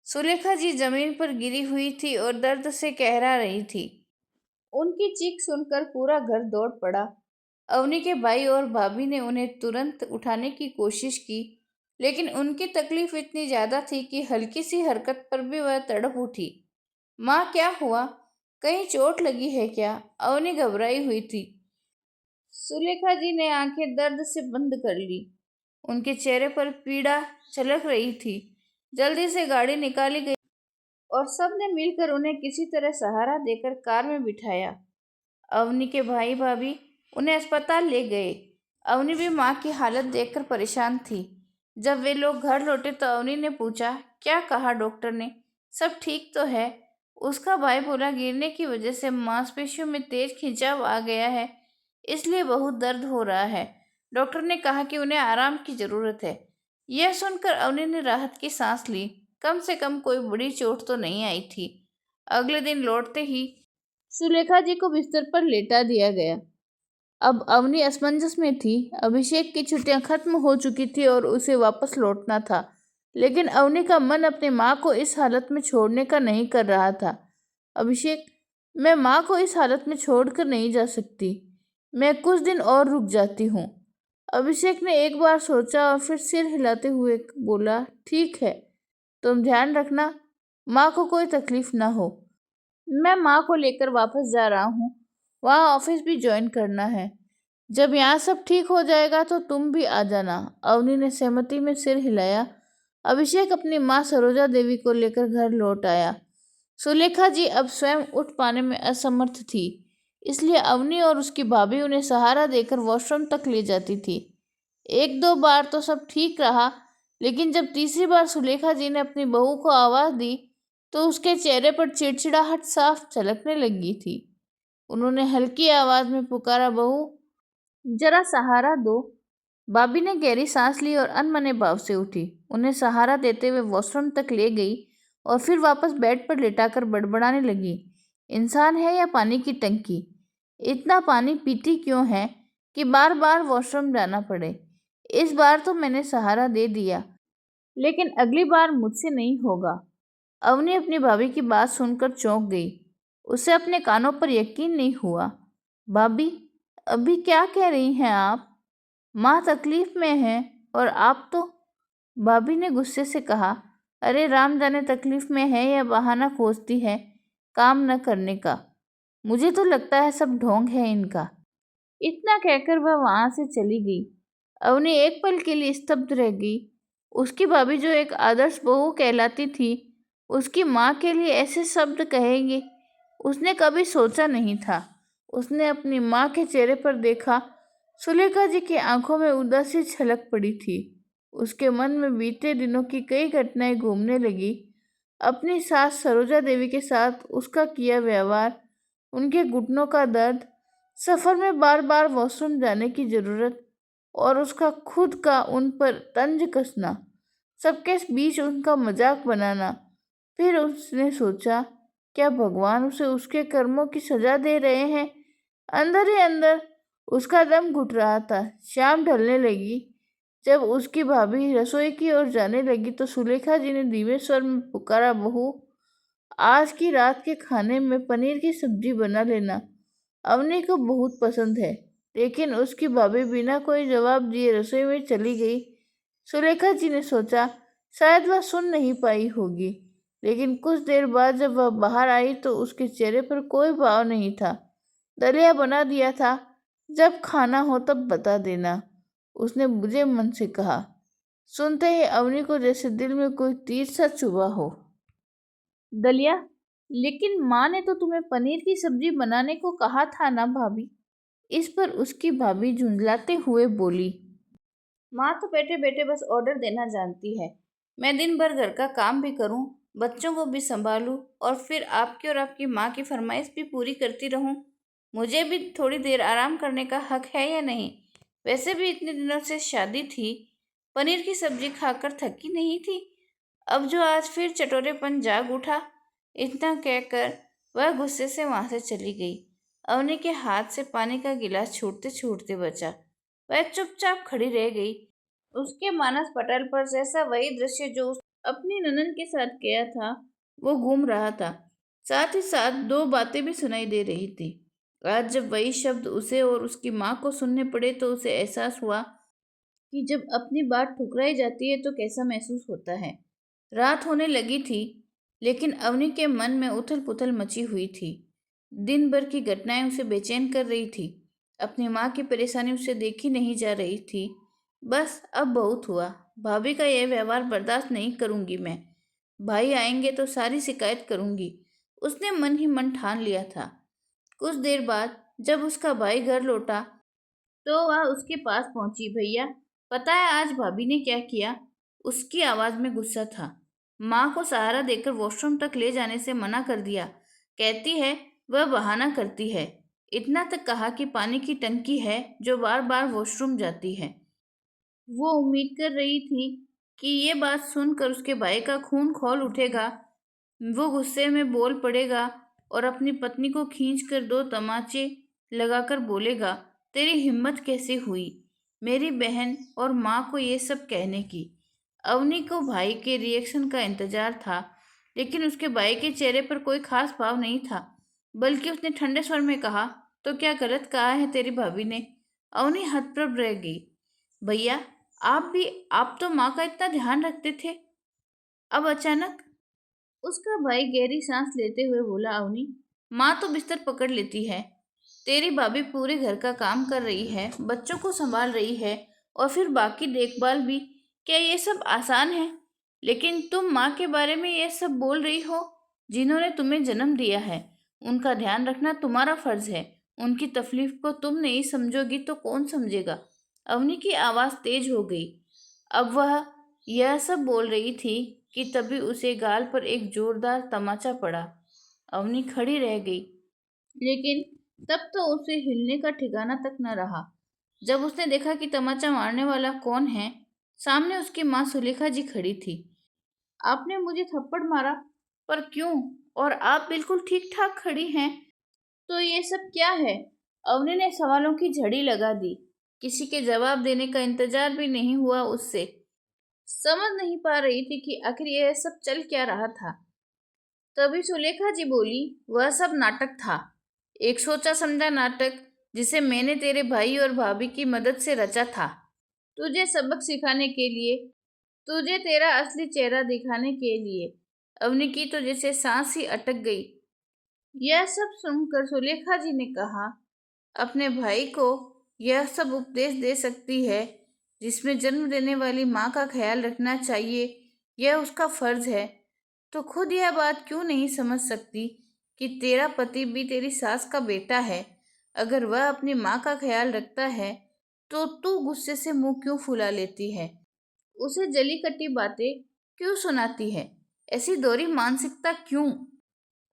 सुलेखा जी जमीन पर गिरी हुई थी और दर्द से कहरा रही थी। उनकी चीख सुनकर पूरा घर दौड़ पड़ा। अवनी के भाई और भाभी ने उन्हें तुरंत उठाने की कोशिश की, लेकिन उनकी तकलीफ इतनी ज्यादा थी कि हल्की सी हरकत पर भी वह तड़प उठी। माँ, क्या हुआ? कहीं चोट लगी है क्या? अवनी घबराई हुई थी। सुलेखा जी ने आंखें दर्द से बंद कर ली। उनके चेहरे पर पीड़ा झलक रही थी। जल्दी से गाड़ी निकाली गई और सबने मिलकर उन्हें किसी तरह सहारा देकर कार में बिठाया। अवनी के भाई भाभी उन्हें अस्पताल ले गए। अवनी भी माँ की हालत देखकर परेशान थी। जब वे लोग घर लौटे तो अवनी ने पूछा, क्या कहा डॉक्टर ने? सब ठीक तो है? उसका भाई बोला, गिरने की वजह से मांसपेशियों में तेज खिंचाव आ गया है, इसलिए बहुत दर्द हो रहा है। डॉक्टर ने कहा कि उन्हें आराम की जरूरत है। यह सुनकर अवनी ने राहत की सांस ली। कम से कम कोई बड़ी चोट तो नहीं आई थी। अगले दिन लौटते ही सुलेखा जी को बिस्तर पर लेटा दिया गया। अब अवनी असमंजस में थी। अभिषेक की छुट्टियां खत्म हो चुकी थी और उसे वापस लौटना था, लेकिन अवनी का मन अपनी माँ को इस हालत में छोड़ने का नहीं कर रहा था। अभिषेक, मैं माँ को इस हालत में छोड़कर नहीं जा सकती। मैं कुछ दिन और रुक जाती हूँ। अभिषेक ने एक बार सोचा और फिर सिर हिलाते हुए बोला, ठीक है, तुम ध्यान रखना, माँ को कोई तकलीफ ना हो। मैं माँ को लेकर वापस जा रहा हूँ। वहाँ ऑफिस भी ज्वाइन करना है। जब यहाँ सब ठीक हो जाएगा तो तुम भी आ जाना। अवनी ने सहमति में सिर हिलाया। अभिषेक अपनी माँ सरोजा देवी को लेकर घर लौट आया। सुलेखा जी अब स्वयं उठ पाने में असमर्थ थी, इसलिए अवनी और उसकी भाभी उन्हें सहारा देकर वॉशरूम तक ले जाती थी। एक दो बार तो सब ठीक रहा, लेकिन जब तीसरी बार सुलेखा जी ने अपनी बहू को आवाज दी तो उसके चेहरे पर चिड़चिड़ाहट साफ झलकने लगी थी। उन्होंने हल्की आवाज में पुकारा, बहू जरा सहारा दो। भाभी ने गहरी सांस ली और अनमने भाव से उठी, उन्हें सहारा देते हुए वॉशरूम तक ले गई और फिर वापस बेड पर लेटाकर बड़बड़ाने लगी, इंसान है या पानी की टंकी? इतना पानी पीती क्यों है कि बार बार वॉशरूम जाना पड़े? इस बार तो मैंने सहारा दे दिया, लेकिन अगली बार मुझसे नहीं होगा। अवनी अपनी भाभी की बात सुनकर चौंक गई। उसे अपने कानों पर यकीन नहीं हुआ। भाभी, अभी क्या कह रही हैं आप? माँ तकलीफ में है और आप तो। भाभी ने गुस्से से कहा, अरे राम जाने तकलीफ में है या बहाना खोजती है काम न करने का। मुझे तो लगता है सब ढोंग है इनका। इतना कहकर वह वहां से चली गई। अवनी एक पल के लिए स्तब्ध रह गई। उसकी भाभी जो एक आदर्श बहू कहलाती थी, उसकी माँ के लिए ऐसे शब्द कहेंगे, उसने कभी सोचा नहीं था। उसने अपनी माँ के चेहरे पर देखा, सुलेखा जी की आंखों में उदासी छलक पड़ी थी। उसके मन में बीते दिनों की कई घटनाएं घूमने लगी। अपनी सास सरोजा देवी के साथ उसका किया व्यवहार, उनके घुटनों का दर्द, सफर में बार बार वॉशरूम जाने की जरूरत और उसका खुद का उन पर तंज कसना, सबके बीच उनका मजाक बनाना। फिर उसने सोचा, क्या भगवान उसे उसके कर्मों की सजा दे रहे हैं? अंदर ही अंदर उसका दम घुट रहा था। शाम ढलने लगी। जब उसकी भाभी रसोई की ओर जाने लगी तो सुलेखा जी ने धीमे स्वर में पुकारा, बहू आज की रात के खाने में पनीर की सब्जी बना लेना, अवनी को बहुत पसंद है। लेकिन उसकी भाभी बिना कोई जवाब दिए रसोई में चली गई। सुलेखा जी ने सोचा, शायद वह सुन नहीं पाई होगी। लेकिन कुछ देर बाद जब वह बाहर आई तो उसके चेहरे पर कोई भाव नहीं था। दलिया बना दिया था, जब खाना हो तब बता देना, उसने बुझे मन से कहा। सुनते ही अवनी को जैसे दिल में कोई तीर सा चुभा हो। दलिया? लेकिन माँ ने तो तुम्हें पनीर की सब्जी बनाने को कहा था ना भाभी? इस पर उसकी भाभी झुंझलाते हुए बोली, माँ तो बैठे बैठे बस ऑर्डर देना जानती है। मैं दिन भर घर का काम भी करूं, बच्चों को भी संभालूं और फिर आपकी और आपकी माँ की फरमाइश भी पूरी करती रहूं। मुझे भी थोड़ी देर आराम करने का हक है या नहीं? वैसे भी इतने दिनों से शादी थी, पनीर की सब्जी खाकर थकी नहीं थी। अब जो आज फिर चटोरेपन जाग उठा। इतना कहकर वह गुस्से से वहां से चली गई। अवनी के हाथ से पानी का गिलास छूटते छूटते बचा। वह चुपचाप खड़ी रह गई। उसके मानस पटल पर जैसा वही दृश्य जो अपनी ननन के साथ किया था, वो घूम रहा था। साथ ही साथ दो बातें भी सुनाई दे रही थी। आज जब वही शब्द उसे और उसकी माँ को सुनने पड़े तो उसे एहसास हुआ कि जब अपनी बात ठुकराई जाती है तो कैसा महसूस होता है। रात होने लगी थी, लेकिन अवनी के मन में उथल पुथल मची हुई थी। दिन भर की घटनाएं उसे बेचैन कर रही थी। अपनी माँ की परेशानी उसे देखी नहीं जा रही थी। बस अब बहुत हुआ। भाभी का यह व्यवहार बर्दाश्त नहीं करूंगी मैं। भाई आएंगे तो सारी शिकायत करूंगी, उसने मन ही मन ठान लिया था। कुछ देर बाद जब उसका भाई घर लौटा तो वह उसके पास पहुंची। भैया, पता है आज भाभी ने क्या किया? उसकी आवाज में गुस्सा था। माँ को सहारा देकर वॉशरूम तक ले जाने से मना कर दिया। कहती है वह बहाना करती है। इतना तक कहा कि पानी की टंकी है जो बार बार वॉशरूम जाती है। वो उम्मीद कर रही थी कि ये बात सुनकर उसके भाई का खून खौल उठेगा। वो गुस्से में बोल पड़ेगा और अपनी पत्नी को खींचकर दो तमाचे लगाकर बोलेगा, तेरी हिम्मत कैसे हुई मेरी बहन और माँ को ये सब कहने की? अवनी को भाई के रिएक्शन का इंतजार था, लेकिन उसके भाई के चेहरे पर कोई खास भाव नहीं था। बल्कि उसने ठंडे स्वर में कहा, तो क्या गलत कहा है तेरी भाभी ने? अवनी हतप्रभ रह गई। भैया, आप तो माँ का इतना ध्यान रखते थे, अब अचानक? उसका भाई गहरी सांस लेते हुए बोला, अवनी, माँ तो बिस्तर पकड़ लेती है, तेरी भाभी पूरे घर का काम कर रही है, बच्चों को संभाल रही है और फिर बाकी देखभाल भी। क्या ये सब आसान है? लेकिन तुम माँ के बारे में ये सब बोल रही हो, जिन्होंने तुम्हें जन्म दिया है। उनका ध्यान रखना तुम्हारा फर्ज है। उनकी तकलीफ को तुम नहीं समझोगी तो कौन समझेगा? अवनी की आवाज तेज हो गई। अब वह यह सब बोल रही थी कि तभी उसे गाल पर एक जोरदार तमाचा पड़ा। अवनी खड़ी रह गई, लेकिन तब तो उसे हिलने का ठिकाना तक न रहा। जब उसने देखा कि तमाचा मारने वाला कौन है, सामने उसकी माँ सुलेखा जी खड़ी थी। आपने मुझे थप्पड़ मारा, पर क्यों? और आप बिल्कुल ठीक ठाक खड़ी हैं, तो ये सब क्या है? अवनी ने सवालों की झड़ी लगा दी। किसी के जवाब देने का इंतजार भी नहीं हुआ उससे। समझ नहीं पा रही थी कि आखिर यह सब चल क्या रहा था। तभी सुलेखा जी बोली, वह सब नाटक था। एक सोचा समझा नाटक, जिसे मैंने तेरे भाई और भाभी की मदद से रचा था, तुझे सबक सिखाने के लिए, तुझे तेरा असली चेहरा दिखाने के लिए। अवनी की तो जैसे सांस ही अटक गई। यह सब सुनकर सुलेखा जी ने कहा, अपने भाई को यह सब उपदेश दे सकती है, जिसमें जन्म देने वाली माँ का ख्याल रखना चाहिए, यह उसका फर्ज है, तो खुद यह बात क्यों नहीं समझ सकती कि तेरा पति भी तेरी सास का बेटा है। अगर वह अपनी माँ का ख्याल रखता है, तो तू गुस्से से मुंह क्यों फुला लेती है? उसे जली कटी बातें क्यों सुनाती है? ऐसी दोहरी मानसिकता क्यों?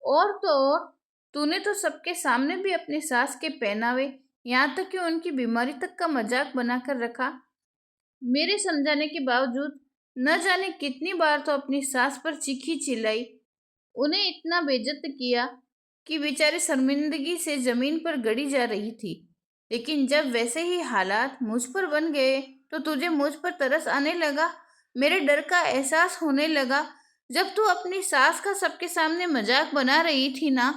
और तो और, तूने तो सबके सामने भी अपनी सास के पहनावे, यहाँ तक कि उनकी बीमारी तक का मजाक बनाकर रखा। मेरे समझाने के बावजूद न जाने कितनी बार तो अपनी सास पर चीखी चिल्लाई, उन्हें इतना बेइज्जत किया कि बेचारी शर्मिंदगी से जमीन पर गड़ी जा रही थी। लेकिन जब वैसे ही हालात मुझ पर बन गए, तो तुझे मुझ पर तरस आने लगा, मेरे डर का एहसास होने लगा। जब तू अपनी सास का सबके सामने मजाक बना रही थी ना,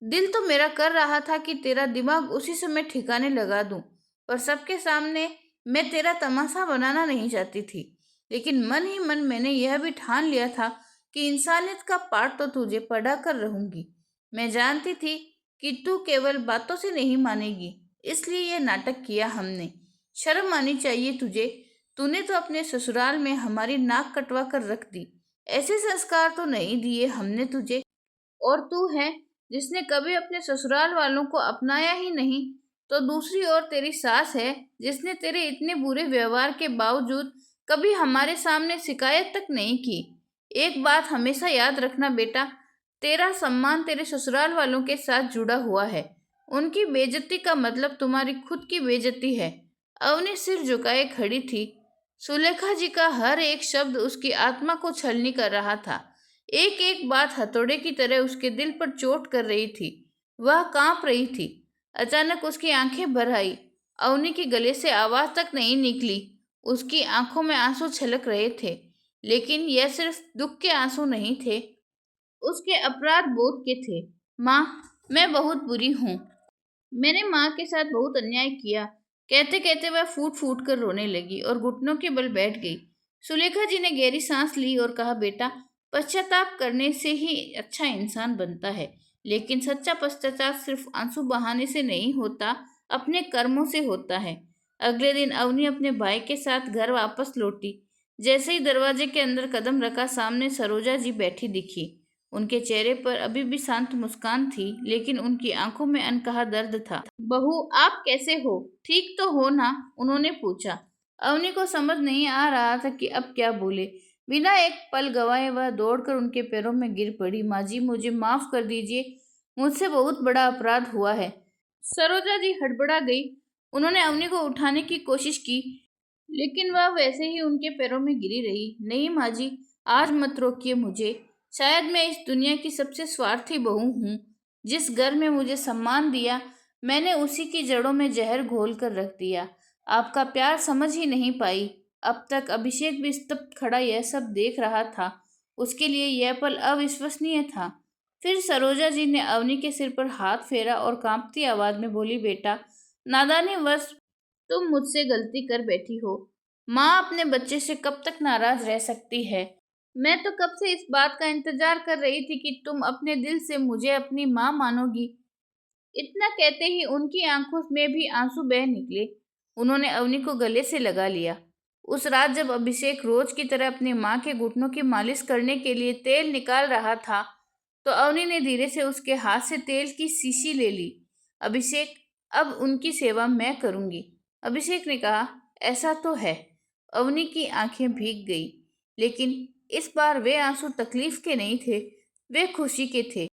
दिल तो मेरा कर रहा था कि तेरा दिमाग उसी समय ठिकाने लगा दूं, पर सबके सामने मैं तेरा तमाशा बनाना नहीं चाहती थी। लेकिन मन ही मन मैंने यह भी ठान लिया था कि इंसानियत का पाठ तो तुझे पढ़ा कर रहूंगी। मैं जानती थी कि तू केवल बातों से नहीं मानेगी, इसलिए यह नाटक किया हमने। शर्म आनी चाहिए तुझे। तूने तो अपने ससुराल में हमारी नाक कटवा कर रख दी। ऐसे संस्कार तो नहीं दिए हमने तुझे। और तू है जिसने कभी अपने ससुराल वालों को अपनाया ही नहीं। तो दूसरी ओर तेरी सास है, जिसने तेरे इतने बुरे व्यवहार के बावजूद कभी हमारे सामने शिकायत तक नहीं की। एक बात हमेशा याद रखना बेटा, तेरा सम्मान तेरे ससुराल वालों के साथ जुड़ा हुआ है। उनकी बेइज्जती का मतलब तुम्हारी खुद की बेइज्जती है। अवनी सिर झुकाए खड़ी थी। सुलेखा जी का हर एक शब्द उसकी आत्मा को छलनी कर रहा था। एक एक बात हथौड़े की तरह उसके दिल पर चोट कर रही थी। वह कांप रही थी। अचानक उसकी आंखें भर आई। अवनी के गले से आवाज तक नहीं निकली। उसकी आंखों में आंसू छलक रहे थे, लेकिन यह सिर्फ दुख के आंसू नहीं थे, उसके अपराध बोध के थे। माँ, मैं बहुत बुरी हूँ। मैंने माँ के साथ बहुत अन्याय किया। कहते कहते वह फूट फूट कर रोने लगी और घुटनों के बल बैठ गई। सुलेखा जी ने गहरी सांस ली और कहा, बेटा, पश्चाताप करने से ही अच्छा इंसान बनता है, लेकिन सच्चा पश्चाताप सिर्फ आंसू बहाने से नहीं होता, अपने कर्मों से होता है। अगले दिन अवनी अपने भाई के साथ घर वापस लौटी। जैसे ही दरवाजे के अंदर कदम रखा, सामने सरोजा जी बैठी दिखी। उनके चेहरे पर अभी भी शांत मुस्कान थी, लेकिन उनकी आंखों में अनकहा दर्द था। बहू, आप कैसे हो? ठीक तो हो ना? उन्होंने पूछा। अवनी को समझ नहीं आ रहा था कि अब क्या बोले। बिना एक पल गवाए वह दौड़कर उनके पैरों में गिर पड़ी। माँ जी, मुझे माफ कर दीजिए, मुझसे बहुत बड़ा अपराध हुआ है। सरोजा जी हड़बड़ा गई। उन्होंने अवनी को उठाने की कोशिश की, लेकिन वह वैसे ही उनके पैरों में गिरी रही। नहीं माँ जी, आज मत रोकिए मुझे। शायद मैं इस दुनिया की सबसे स्वार्थी बहू हूँ। जिस घर में मुझे सम्मान दिया, मैंने उसी की जड़ों में जहर घोल कर रख दिया। आपका प्यार समझ ही नहीं पाई। अब तक अभिषेक भी स्तब्ध खड़ा यह सब देख रहा था। उसके लिए यह पल अविश्वसनीय था। फिर सरोजा जी ने अवनी के सिर पर हाथ फेरा और कांपती आवाज में बोली, बेटा, नादानी वश तुम मुझसे गलती कर बैठी हो। माँ अपने बच्चे से कब तक नाराज रह सकती है? मैं तो कब से इस बात का इंतजार कर रही थी कि तुम अपने दिल से मुझे अपनी माँ मानोगी। इतना कहते ही उनकी आंखों में भी आंसू बह निकले। उन्होंने अवनी को गले से लगा लिया। उस रात जब अभिषेक रोज की तरह अपनी माँ के घुटनों की मालिश करने के लिए तेल निकाल रहा था, तो अवनी ने धीरे से उसके हाथ से तेल की शीशी ले ली। अभिषेक, अब उनकी सेवा मैं करूंगी। अभिषेक ने कहा, ऐसा तो है। अवनी की आंखें भीग गई, लेकिन इस बार वे आंसू तकलीफ के नहीं थे, वे खुशी के थे।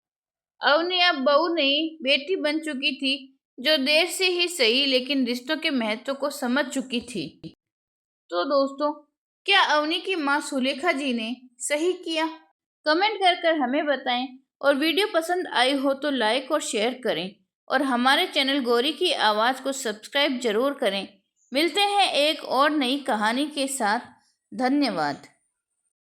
अवनी अब बहू नहीं, बेटी बन चुकी थी। जो देर से ही सही लेकिन रिश्तों के महत्व को समझ चुकी थी। तो दोस्तों, क्या अवनी की माँ सुलेखा जी ने सही किया? कमेंट कर कर हमें बताएं। और वीडियो पसंद आई हो तो लाइक और शेयर करें। और हमारे चैनल गौरी की आवाज़ को सब्सक्राइब जरूर करें। मिलते हैं एक और नई कहानी के साथ। धन्यवाद।